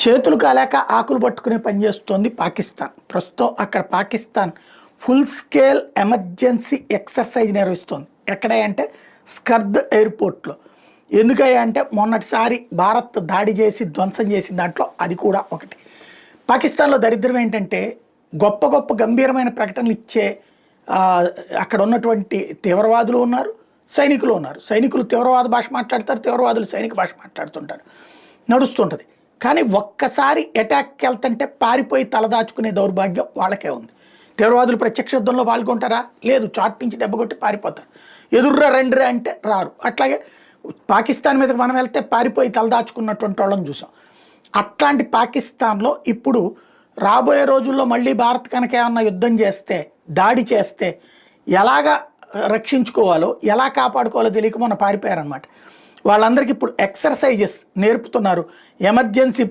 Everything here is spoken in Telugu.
చేతులు కాలేక ఆకులు పట్టుకునే పని చేస్తోంది పాకిస్తాన్. ప్రస్తుతం అక్కడ Pakistan full scale emergency exercise నిర్వహిస్తోంది. ఎక్కడ అంటే స్కర్ద్ ఎయిర్పోర్ట్లో. ఎందుకయ్యా అంటే మొన్నటిసారి భారత్ దాడి చేసి ధ్వంసం చేసిన దాంట్లో అది కూడా ఒకటి. పాకిస్తాన్లో దరిద్రం ఏంటంటే గొప్ప గొప్ప గంభీరమైన ప్రకటనలు ఇచ్చే అక్కడ ఉన్నటువంటి తీవ్రవాదులు ఉన్నారు, సైనికులు ఉన్నారు. సైనికులు తీవ్రవాద భాష మాట్లాడతారు, తీవ్రవాదులు సైనిక భాష మాట్లాడుతుంటారు, నడుస్తుంటుంది. కానీ ఒక్కసారి అటాక్కి వెళ్తుంటే పారిపోయి తలదాచుకునే దౌర్భాగ్యం వాళ్ళకే ఉంది. తీవ్రవాదులు ప్రత్యక్ష యుద్ధంలో పాల్గొంటారా? లేదు, చాట్ నుంచి దెబ్బకొట్టి పారిపోతారు. ఎదుర్రా రండిరా అంటే రారు. అట్లాగే పాకిస్తాన్ మీదకి మనం వెళ్తే పారిపోయి తలదాచుకున్నటువంటి వాళ్ళని చూసాం. అట్లాంటి పాకిస్తాన్లో ఇప్పుడు రాబోయే రోజుల్లో మళ్ళీ భారత్ కనుక ఏమన్నా యుద్ధం చేస్తే, దాడి చేస్తే ఎలాగా రక్షించుకోవాలో, ఎలా కాపాడుకోవాలో తెలియక మొన్న పారిపోయారనమాట. వాళ్ళందరికీ ఇప్పుడు ఎక్సర్సైజెస్ నేర్పుతున్నారు. ఎమర్జెన్సీ